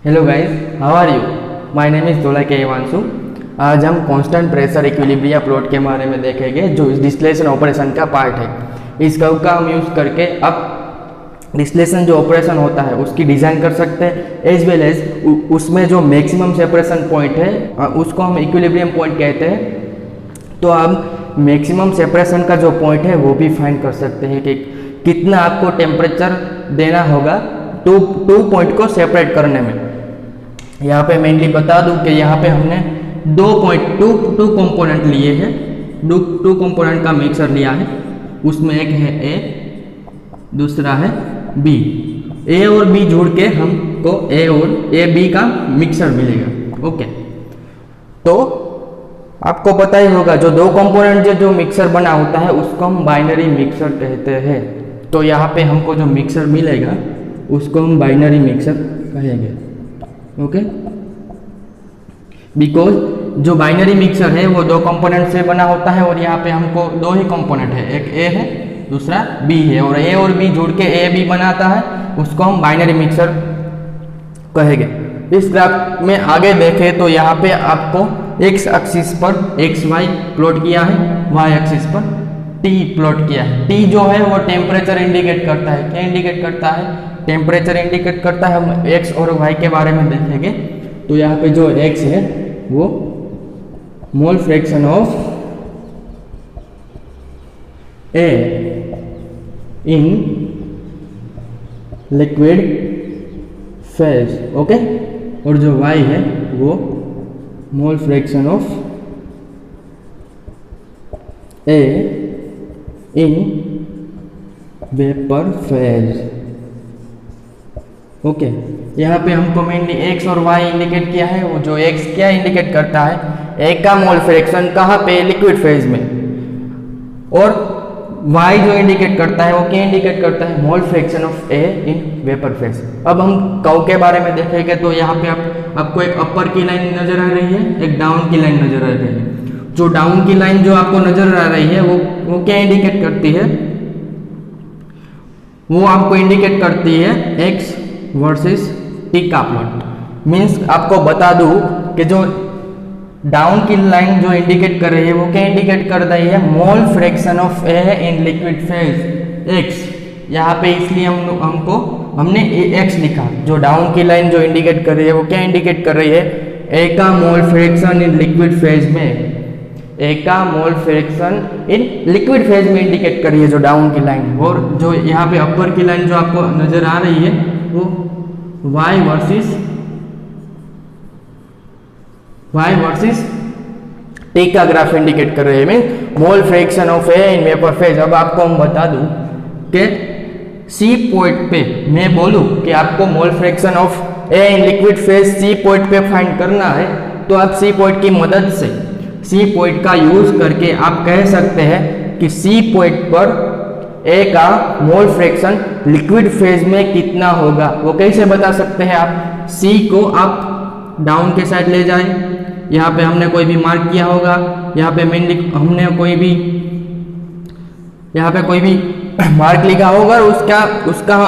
Hello guys, how are you? My name is दोला के हिमांशु। आज हम कांस्टेंट प्रेशर इक्विलिब्रियम प्लॉट के बारे में देखेंगे जो इस डिस्टिलेशन ऑपरेशन का पार्ट है। इस कर्व का हम यूज़ करके अब डिस्टिलेशन जो ऑपरेशन होता है उसकी डिज़ाइन कर सकते हैं, एज वेल एज उसमें जो मैक्सिमम सेपरेशन पॉइंट है उसको हम इक्विलिब्रियम पॉइंट कहते हैं। तो अब मैक्सिमम सेपरेशन का जो पॉइंट है वो भी फाइंड कर सकते हैं कि कितना आपको टेम्परेचर देना होगा टू पॉइंट को सेपरेट करने में। यहाँ पे मेनली बता दूं कि यहाँ पे हमने टू कंपोनेंट लिए हैं, टू कंपोनेंट का मिक्सर लिया है। उसमें एक है ए, दूसरा है बी। ए और बी जोड़ के हमको ए और ए बी का मिक्सर मिलेगा। ओके, तो आपको पता ही होगा जो दो कंपोनेंट जो मिक्सर बना होता है उसको हम बाइनरी मिक्सर कहते हैं। तो यहाँ पे हमको जो मिक्सर मिलेगा उसको हम बाइनरी मिक्सर कहेंगे। ओके, बिकॉज जो बाइनरी मिक्सर है वो दो कंपोनेंट से बना होता है और यहाँ पे हमको दो ही कंपोनेंट है, एक ए है दूसरा बी है, और ए और बी जोड़ के ए बी बनाता है, उसको हम बाइनरी मिक्सर कहेंगे। इस ग्राफ में आगे देखें तो यहाँ पे आपको एक्स एक्सिस पर एक्स वाई प्लॉट किया है, वाई एक्सिस पर टी प्लॉट किया है। टी जो है वो टेम्परेचर इंडिकेट करता है। क्या इंडिकेट करता है? टेम्परेचर इंडिकेट करता है। हम एक्स और वाई के बारे में देखेंगे। तो यहाँ पे जो एक्स है वो मोल fraction of A in liquid phase. Okay, और जो वाई है वो मोल fraction of A in vapour phase. Okay, यहाँ पे हमको मेनली एक्स और वाई इंडिकेट किया है। वो जो एक्स क्या इंडिकेट करता है? ए का मोल फ्रैक्शन कहाँ पे? लिक्विड फेज में। और वाई जो इंडिकेट करता है वो क्या इंडिकेट करता है? मोल fraction of A in vapour phase. अब हम कर्व के बारे में देखेंगे तो यहाँ पे आपको एक अपर की लाइन नजर आ रही है, एक डाउन की लाइन नजर आ रही है। जो डाउन की लाइन जो आपको नजर आ रही है वो क्या इंडिकेट करती है? वो आपको इंडिकेट करती है एक्स वर्सेस टी का प्लॉट। मीन्स आपको बता दूं कि जो डाउन की लाइन जो इंडिकेट कर रही है वो क्या इंडिकेट कर रही है? मोल fraction of A in liquid phase x. यहाँ पे इसलिए हमने एक्स लिखा। जो डाउन की लाइन जो इंडिकेट कर रही है वो क्या इंडिकेट कर रही है? ए का mole fraction in liquid phase में। ए का mole fraction in liquid phase में इंडिकेट कर रही है जो डाउन की लाइन। और जो यहाँ पे अपर की लाइन जो आपको नजर आ रही है वो y वर्सेस टी का ग्राफ इंडिकेट कर रहे हैं, mean mole fraction of A in vapour phase. अब आपको हम बता दूं कि सी पॉइंट पे मैं बोलूं कि आपको mole fraction of A in liquid phase C point पे फाइंड करना है, तो आप सी पॉइंट की मदद से, सी पॉइंट का यूज करके आप कह सकते हैं कि सी पॉइंट पर ए का मोल फ्रैक्शन लिक्विड फेज में कितना होगा। वो कैसे बता सकते हैं आप? सी को आप डाउन के साइड ले जाएं। यहाँ पे हमने कोई भी मार्क किया होगा, यहाँ पे मेनली हमने कोई भी मार्क लिखा होगा, उसका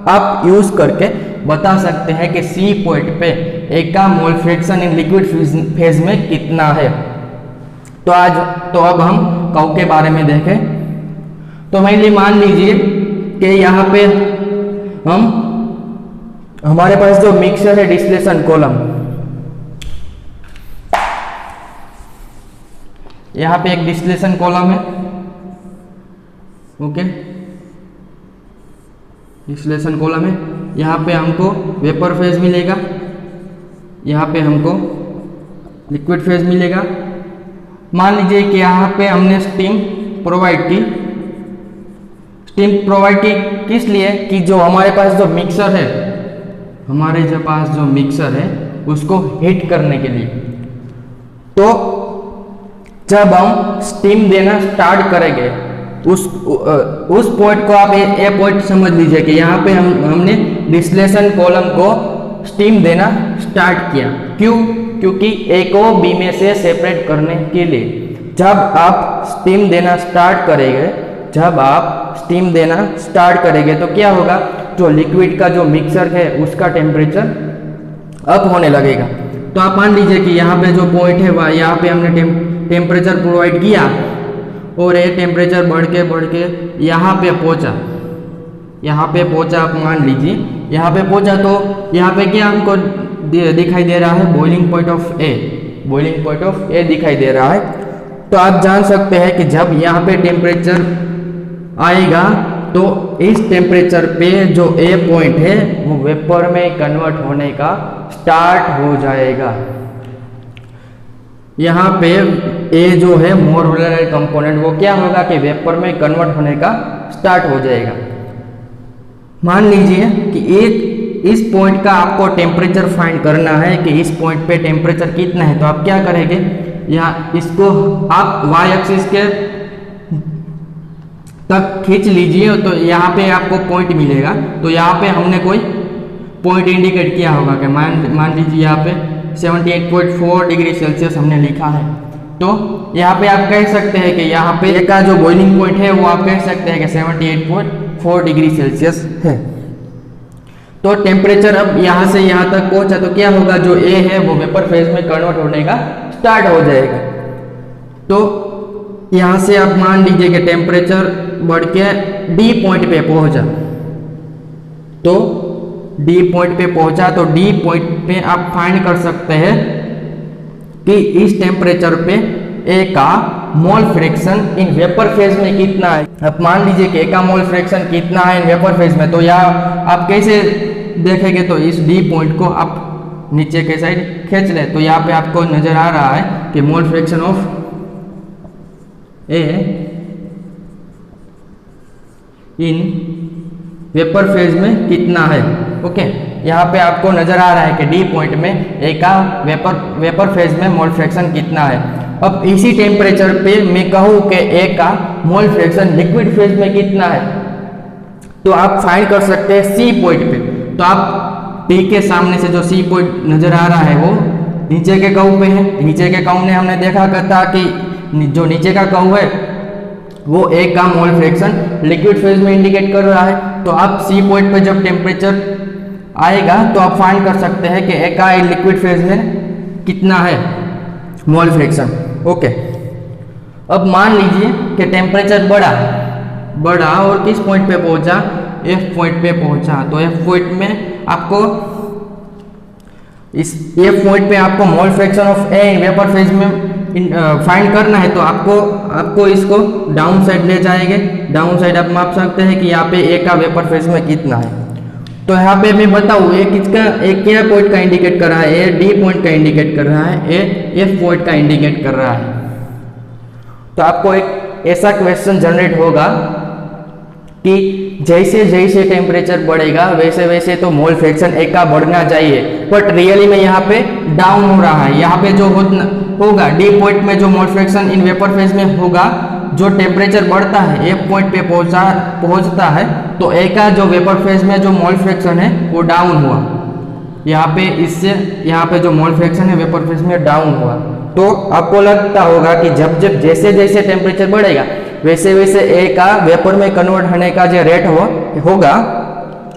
आप यूज करके बता सकते हैं कि सी पॉइंट पे ए का mole fraction in liquid phase में कितना है। तो अब हम कर्व के बारे में देखें तो मेनली मान लीजिए कि यहाँ पे हमारे पास जो मिक्सर है डिस्टिलेशन कॉलम, यहाँ पे एक डिस्टिलेशन कॉलम है। ओके, डिस्टिलेशन कॉलम है। यहाँ पे हमको वेपर फेज मिलेगा, यहाँ पे हमको लिक्विड फेज मिलेगा। मान लीजिए कि यहाँ पे हमने स्टीम प्रोवाइड की। स्टीम प्रोवाइड की किस लिए? कि जो हमारे पास जो मिक्सर है उसको हीट करने के लिए। तो जब हम स्टीम देना स्टार्ट करेंगे उस पॉइंट को आप ए पॉइंट समझ लीजिए कि यहाँ पे हमने डिस्टिलेशन कॉलम को स्टीम देना स्टार्ट किया। क्यों? क्योंकि ए को बी में से सेपरेट करने के लिए। जब आप स्टीम देना स्टार्ट करेंगे तो क्या होगा? जो लिक्विड का जो मिक्सर है उसका टेम्परेचर अप होने लगेगा। तो आप मान लीजिए कि यहाँ पे जो पॉइंट है वह यहाँ पे हमने टेम्परेचर प्रोवाइड किया और ये टेम्परेचर बढ़ के यहाँ पे पहुँचा, आप मान लीजिए यहाँ पे पहुँचा। तो यहाँ पे क्या हमको दिखाई दे रहा है, बॉइलिंग पॉइंट ऑफ ए दिखाई दे रहा है। तो आप जान सकते हैं कि जब यहाँ पे टेम्परेचर आएगा तो इस टेम्परेचर पे जो ए पॉइंट है वो वेपर में कन्वर्ट होने का स्टार्ट हो जाएगा। यहाँ पे ए जो है मोर वोलेटाइल कंपोनेंट वो क्या होगा कि वेपर में कन्वर्ट होने का स्टार्ट हो जाएगा। मान लीजिए कि इस पॉइंट का आपको टेम्परेचर फाइंड करना है कि इस पॉइंट पे टेम्परेचर कितना है। तो आप क्या करेंगे, यहाँ इसको आप वाई एक्सिस के तक खींच लीजिए तो यहाँ पे आपको पॉइंट मिलेगा। तो यहाँ पे हमने कोई पॉइंट इंडिकेट किया होगा कि मान लीजिए यहाँ पे 78.4 डिग्री सेल्सियस हमने लिखा है। तो यहाँ पे आप कह सकते हैं कि यहाँ पे ए का जो बॉइलिंग पॉइंट है वो आप कह सकते हैं कि 78.4 डिग्री सेल्सियस है। तो टेम्परेचर अब यहाँ से यहाँ तक पहुँचा तो क्या होगा, जो ए है वो वेपर फेज में कन्वर्ट होने का स्टार्ट हो जाएगा। तो यहाँ से आप मान लीजिए कि टेम्परेचर बढ़ के डी पॉइंट पे पहुँचा। तो डी पॉइंट पे पहुँचा तो डी पॉइंट पे आप फाइंड कर सकते हैं कि इस टेम्परेचर पे ए का mole fraction in vapour phase में कितना है। अब मान लीजिए कि ए का मोल फ्रैक्शन कितना है इन वेपर फेज में। तो यहाँ आप कैसे देखेंगे, तो इस डी पॉइंट को आप नीचे के साइड खींच ले तो यहाँ पे आपको नजर आ रहा है कि मोल fraction of A in vapour phase में कितना है। ओके, यहाँ पे आपको नजर आ रहा है कि डी पॉइंट में ए का वेपर फेज में मोल फ्रैक्शन कितना है। अब इसी टेम्परेचर पे मैं कहूँ कि ए का मोल फ्रैक्शन लिक्विड फेज में कितना है, तो आप फाइंड कर सकते हैं सी पॉइंट पे। तो आप टी के सामने से जो सी पॉइंट नजर आ रहा है वो नीचे के कर्व पे है। नीचे के कर्व में हमने देखा था कि जो नीचे का कर्व है वो ए का मोल फ्रैक्शन लिक्विड फेज में इंडिकेट कर रहा है। तो आप सी पॉइंट पे जब टेम्परेचर आएगा तो आप फाइंड कर सकते हैं कि ए का लिक्विड फेज में कितना है मोल फ्रैक्शन। ओके, अब मान लीजिए कि टेम्परेचर बढ़ा और किस पॉइंट पे पहुंचा, एफ पॉइंट पे पहुंचा। तो एफ पॉइंट में आपको इस एफ पॉइंट पे आपको mole fraction of A vapour phase में फाइंड करना है। तो आपको इसको डाउन साइड ले जाएंगे। डाउन साइड आप माप सकते हैं कि यहाँ पे ए का वेपर फेज में कितना है। तो यहाँ पे मैं बताऊँ ए क्या पॉइंट का इंडिकेट कर रहा है, ए डी पॉइंट का इंडिकेट कर रहा है, ए एफ पॉइंट का इंडिकेट कर रहा है। तो आपको एक ऐसा क्वेश्चन जनरेट होगा कि जैसे जैसे टेम्परेचर बढ़ेगा वैसे वैसे तो मोल फ्रैक्शन ए का बढ़ना चाहिए, बट रियली में यहाँ पे डाउन हो रहा है। यहाँ पे जो होगा डी पॉइंट में जो mole fraction in vapour phase में होगा, जो टेम्परेचर बढ़ता है ए पॉइंट पे पहुंचता है तो ए का जो वेपर फेज में जो मोल फ्रैक्शन है वो डाउन हुआ। यहाँ पे इससे यहाँ पे जो मोल फ्रैक्शन है वेपर फेज में डाउन हुआ। तो आपको लगता होगा कि जब जैसे जैसे टेम्परेचर बढ़ेगा वैसे वैसे ए का वेपर में कन्वर्ट होने का जो रेट होगा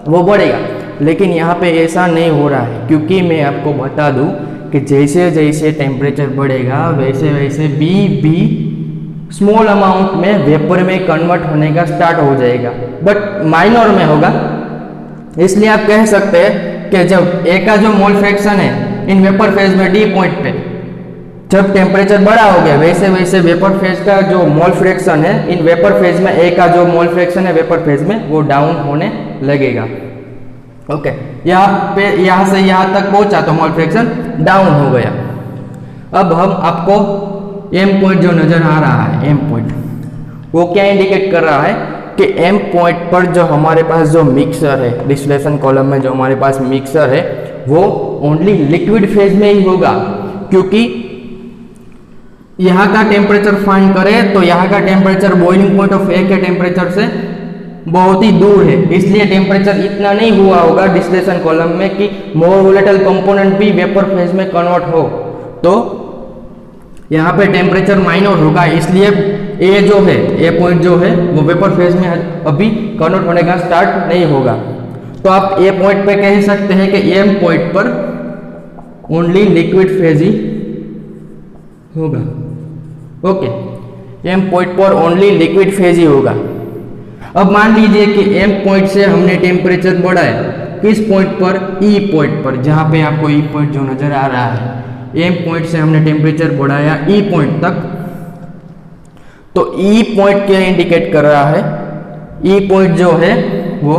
वो बढ़ेगा। लेकिन यहाँ पे ऐसा नहीं हो रहा है, क्योंकि मैं आपको बता दूं कि जैसे जैसे टेम्परेचर बढ़ेगा वैसे वैसे बी स्मॉल अमाउंट में वेपर में कन्वर्ट होने का स्टार्ट हो जाएगा, बट माइनर में होगा। इसलिए आप कह सकते हैं कि जब ए का जो मोल फ्रैक्शन है इन वेपर फेज में डी पॉइंट पे जब टेम्परेचर बड़ा हो गया वैसे वैसे वेपर फेज का जो मोल फ्रैक्शन है इन वेपर फेज में ए का जो मोल फ्रैक्शन है वेपर फेज में वो डाउन होने लगेगा। ओके, यहाँ से यहाँ तक पहुंचा तो मोल फ्रैक्शन डाउन हो गया। अब हम आपको एम पॉइंट जो नजर आ रहा है, एम पॉइंट वो क्या इंडिकेट कर रहा है कि एम पॉइंट पर जो हमारे पास जो मिक्सर है, डिस्टिलेशन कॉलम में जो हमारे पास मिक्सर है वो ओनली लिक्विड फेज में ही होगा, क्योंकि यहाँ का टेम्परेचर फाइंड करें तो यहाँ का टेम्परेचर बॉइलिंग पॉइंट ऑफ ए के टेम्परेचर से बहुत ही दूर है। इसलिए टेम्परेचर इतना नहीं हुआ होगा डिस्टिलेशन कॉलम में कि मोर वोलेटाइल कंपोनेंट भी वेपर फेज में कन्वर्ट हो। तो यहाँ पे टेम्परेचर माइनर होगा, इसलिए ए जो है, ए पॉइंट जो है वो वेपर फेज में अभी कन्वर्ट होने का स्टार्ट नहीं होगा। तो आप ए पॉइंट पे कह सकते हैं कि एम पॉइंट पर ओनली लिक्विड फेज ही होगा। ओके, एम पॉइंट पर ओनली लिक्विड फेज ही होगा। अब मान लीजिए कि एम पॉइंट से हमने टेम्परेचर बढ़ाया, किस पॉइंट पर? ई पॉइंट पर, जहां पे आपको ई पॉइंट जो नजर आ रहा है, एम पॉइंट से हमने टेम्परेचर बढ़ाया ई पॉइंट तक। तो ई पॉइंट क्या इंडिकेट कर रहा है? ई पॉइंट जो है वो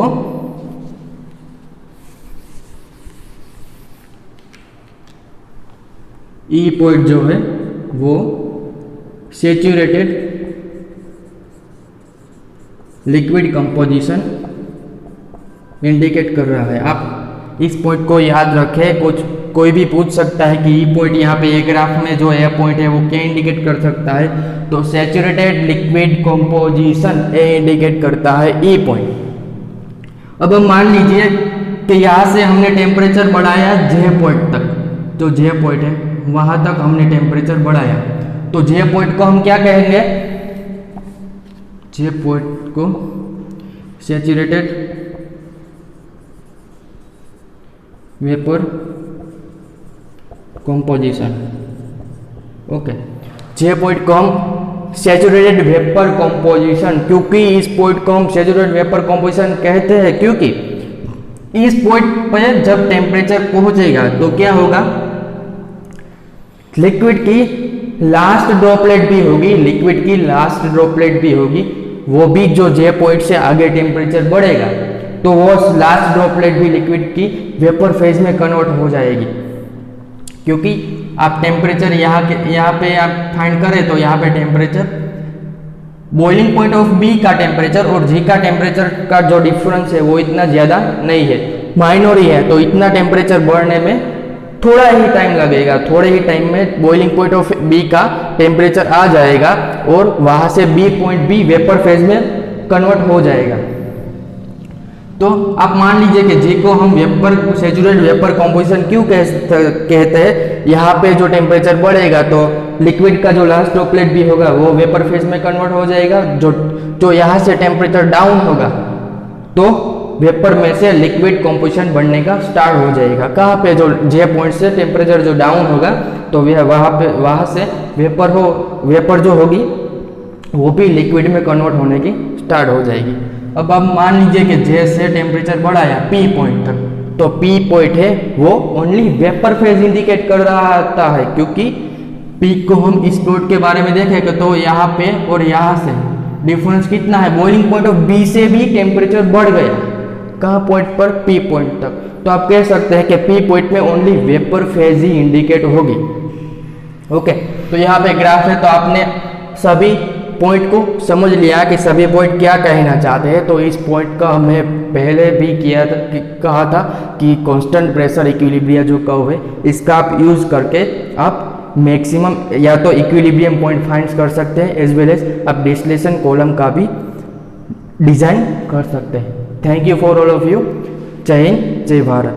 ई पॉइंट जो है वो सैचुरेटेड लिक्विड कंपोजिशन इंडिकेट कर रहा है। आप इस पॉइंट को याद रखें। कोई भी पूछ सकता है कि ई पॉइंट यहाँ पे ए ग्राफ में जो ए पॉइंट है वो क्या इंडिकेट कर सकता है? तो सैचुरेटेड लिक्विड कंपोजिशन ए इंडिकेट करता है ई पॉइंट। अब हम मान लीजिए कि यहाँ से हमने टेम्परेचर बढ़ाया जे पॉइंट तक, जो जे पॉइंट है वहां तक हमने टेम्परेचर बढ़ाया। तो जे पॉइंट को हम क्या कहेंगे? जे पॉइंट को सैचुरेटेड वेपर कंपोजिशन। ओके, जे पॉइंट को हम सैचुरेटेड वेपर कंपोजिशन, क्योंकि इस पॉइंट को हम सैचुरेटेड वेपर कंपोजिशन कहते हैं क्योंकि इस पॉइंट पर जब टेम्परेचर पहुंचेगा तो क्या होगा? लिक्विड की लास्ट ड्रॉपलेट भी होगी, लिक्विड की लास्ट ड्रॉपलेट भी होगी, वो भी जो जे पॉइंट से आगे टेम्परेचर बढ़ेगा तो वो लास्ट ड्रॉपलेट भी लिक्विड की वेपर फेज में कन्वर्ट हो जाएगी। क्योंकि आप टेम्परेचर यहाँ पे आप फाइंड करें तो यहाँ पे temperature boiling point of B का टेम्परेचर और जी का टेम्परेचर का जो डिफरेंस है वो इतना ज़्यादा नहीं है, माइनर ही है। तो इतना टेम्परेचर बढ़ने में थोड़ा ही टाइम लगेगा, थोड़े ही टाइम में बॉइलिंग पॉइंट ऑफ बी का टेम्परेचर आ जाएगा और वहां से बी पॉइंट भी वेपर फेज में कन्वर्ट हो जाएगा। तो आप मान लीजिए कि जी को हम वेपर सैचुरेटेड वेपर कंपोजिशन क्यों कहते हैं? यहाँ पे जो टेम्परेचर बढ़ेगा तो लिक्विड का जो लास्ट ड्रॉपलेट भी होगा वो वेपर फेज में कन्वर्ट हो जाएगा। जो यहाँ से टेम्परेचर डाउन होगा तो वेपर में से लिक्विड कंपोजिशन बनने का स्टार्ट हो जाएगा। कहाँ पे? जो जे पॉइंट से टेम्परेचर जो डाउन होगा तो वहाँ से वेपर जो होगी वो भी लिक्विड में कन्वर्ट होने की स्टार्ट हो जाएगी। अब आप मान लीजिए कि जे से टेम्परेचर बढ़ाया पी पॉइंट तक, तो पी पॉइंट है वो ओनली वेपर फेज इंडिकेट कर रहा है, क्योंकि पी को हम इस प्लॉट के बारे में देखेंगे तो यहाँ पे और यहाँ से डिफरेंस कितना है? बॉइलिंग पॉइंट ऑफ बी से भी टेम्परेचर बढ़ गया। कहाँ पॉइंट पर? पी पॉइंट तक। तो आप कह सकते हैं कि पी पॉइंट में ओनली वेपर फेज ही इंडिकेट होगी। ओके, तो यहाँ पे ग्राफ है तो आपने सभी पॉइंट को समझ लिया कि सभी पॉइंट क्या कहना चाहते हैं। तो इस पॉइंट का हमें पहले भी कहा था कि कांस्टेंट प्रेशर इक्विलिब्रियम जो कर्व है इसका आप यूज करके आप मैक्सिमम या तो इक्विलिब्रियम पॉइंट फाइंड कर सकते हैं एज वेल एज आप डिस्टिलेशन कॉलम का भी डिजाइन कर सकते हैं। Thank you for all of you. जय हिंद, जय भारत।